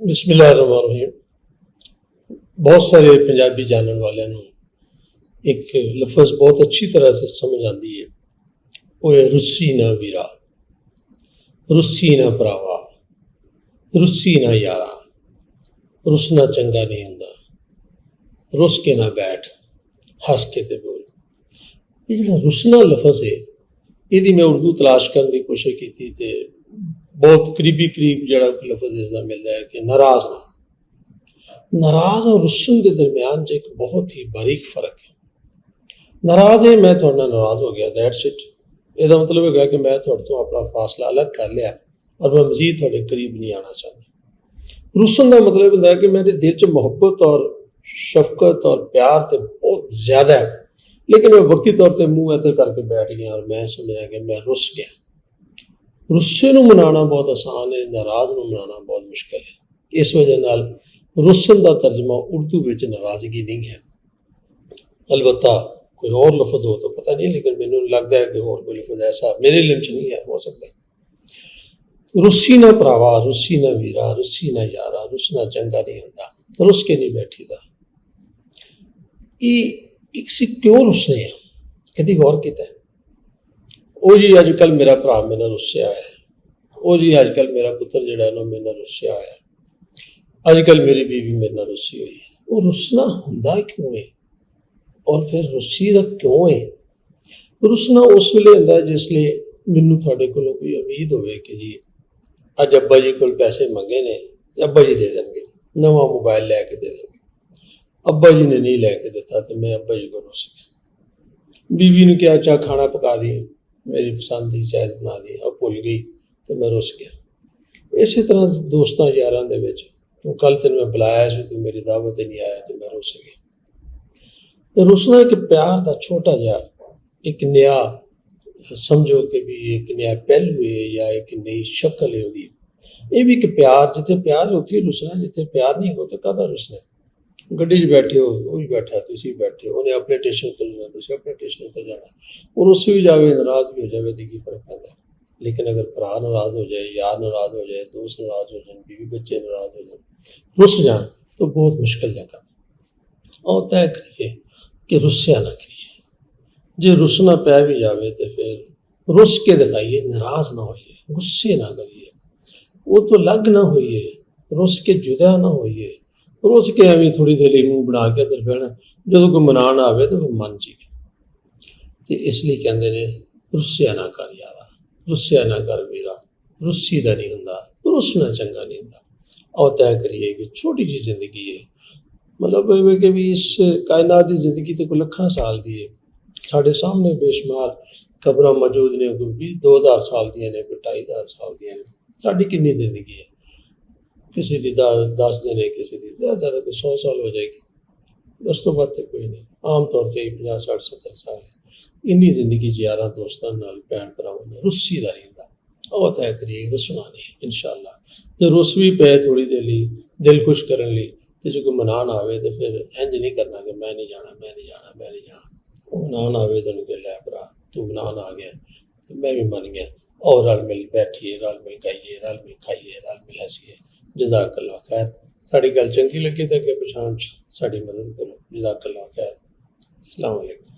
बिस्मिल्लाहिर्रहमानिर्रहीम। बहुत सारे पंजाबी जानने वालों को एक लफज बहुत अच्छी तरह से समझ आती है, वो है रुस्सी ना वीरा, रुस्सी ना भरावा, रुस्सी ना यारा, रुसना चंगा नहीं होंदा, रुस के ना बैठ, हस के ते बोल। ये जो रुसना लफज है, यदि मैं उर्दू तलाश करने की कोशिश की तो बहुत करीब जड़ा लफज इसका मिलता है कि नाराज ना। नाराज और रुसन के दरम्यान एक बहुत ही बारीक फर्क है। नाराज है, मैं थोड़ा नाराज हो गया, दैट्स इट। इसका मतलब है कि मैं थोड़े तो अपना फासला अलग कर लिया और मैं मजीद थोड़े करीब नहीं आना चाहता। रुसन का मतलब होता है कि मेरे दिल च मुहब्बत और शफकत और प्यार से बहुत ज्यादा है, लेकिन मैं वक्ती तौर पर मुंह इधर करके बैठ गया और मैं समझा कि मैं रुस गया। रुस्से नूं मनाना बहुत आसान है, नाराज नूं मनाना बहुत मुश्किल है। इस वजह नाल रुसन का तर्जमा उर्दू में नाराजगी नहीं है। अलबत्ता कोई और लफज हो तो पता नहीं, लेकिन मैनू लगता है कि और कोई लफज ऐसा मेरे लिम च नहीं है, हो सकता है। रुस्सी ना भरावा, रुस्सी ना वीरा, रुस्सी ना यारा, रुसना चंगा नहीं होंदा, रुस के नहीं बैठी दा। एक सी क्यों रुसने हैं, कभी गौर किया है? ओ जी अजकल मेरा भरा मेरे नाल रुस्या है, ओ जी अजकल मेरा पुत्र जिहड़ा है ना मेरे नाल रुस्या है, अजकल मेरी बीवी मेरे नाल रुसी हुई है। वो रुसना हुंदा क्यों है और फिर रुसी दा क्यों है? रुसना उस वेले हुंदा जिसले मैनू तुहाडे कोलों कोई उम्मीद होवे कि जी अज अब्बा जी कोल पैसे मंगे ने, अब्बा जी दे देंगे, नवा मोबाइल लैके दे देंगे। अब्बा जी ने नहीं लैके दिता तो मैं अब्बा जी को रुस गया। बीवी ने क्या चाह खाना पका दी, मेरी पसंद की चाय बना दी, अब भुल गई तो मैं रुस गया। इस तरह दोस्तों यारां दे विच तू कल तेन मैं बुलाया सी, तू मेरी दावत नहीं आया तो मैं रुस गया। रुसना एक प्यार का छोटा जहा एक नया समझो कि भी एक नया पहलू है या एक नई शक्ल है उसकी। ये भी एक प्यार, जिथे प्यार होती है रुसना, जिथे प्यार नहीं हो तो कहदा रुसना। गड्डी च बैठे हो, वो भी बैठा, तुम बैठे हो, उन्हें अपने स्टेशन उतर जाना, तुम अपने स्टेशन उतर जाना, और उससे भी जाए नाराज भी हो जाए तो की फर्क पैदा। लेकिन अगर भरा नाराज हो जाए, यार नाराज हो जाए, दोस्त नाराज हो जाए, बीवी बच्चे नाराज हो जाए, रुस जाए तो बहुत मुश्किल जगह। और तय करिए कि रुस्या ना करिए। जे रुसना पै भी जाए तो फिर रुस के दिखाइए, नाराज ना होइए, गुस्से ना करिए, वो तो लग ना होइए, रुस के जुदा ना होइए, रुस के एवं थोड़ी देर मुँह बना के अंदर बहना, जो कोई मनाना आए तो फिर मन जी। तो इसलिए कहते ने रुस्या ना कर यारा, रुस्या ना कर वीरा, रुस्सी का नहीं होंदा, रुसना चंगा नहीं होंदा। और तय करिए कि छोटी जी जिंदगी है, मतलब कि भी इस कायनात की जिंदगी तो कोई लखा साल की है, साढ़े सामने बेशुमार खबर मौजूद ने, कोई 2000 साल दियाँ ने, कोई 2500 साल दियाँ ने। साड़ी कितनी जिंदगी है? किसी की 10 दिन है, किसी की ज़्यादा कोई 100 साल हो जाएगी, उस तो बाद तो कोई नहीं। आम तौर पर 50 60 70 साल है। इन्नी जिंदगी च यारां दोस्तों नाल भैन भरावां नाल रुस्सी दा रहिंदा। और तय करिए रुसना नहीं इंशाअल्लाह। जो रुस भी पे थोड़ी देर लिए दिल खुश करने लिए, तो जो कोई मनान आवे तो फिर इंज नहीं करना कि मैं नहीं जाना, मैं नहीं जाना, मैं नहीं जाना। वो मनान आवे तो उनके लै भरा तू मनान आ गया तो मैं भी मन गया, और रल मिल बैठिए, रल मिल गाइए, रल मिल खाइए, रल मिल हसीए। जज़ाकल्लाह खैर। साड़ी गल चंगी लगी तो अगे पछाण साड़ी मदद करो। जज़ाकल्लाह खैर। अस्सलाम वालेकुम।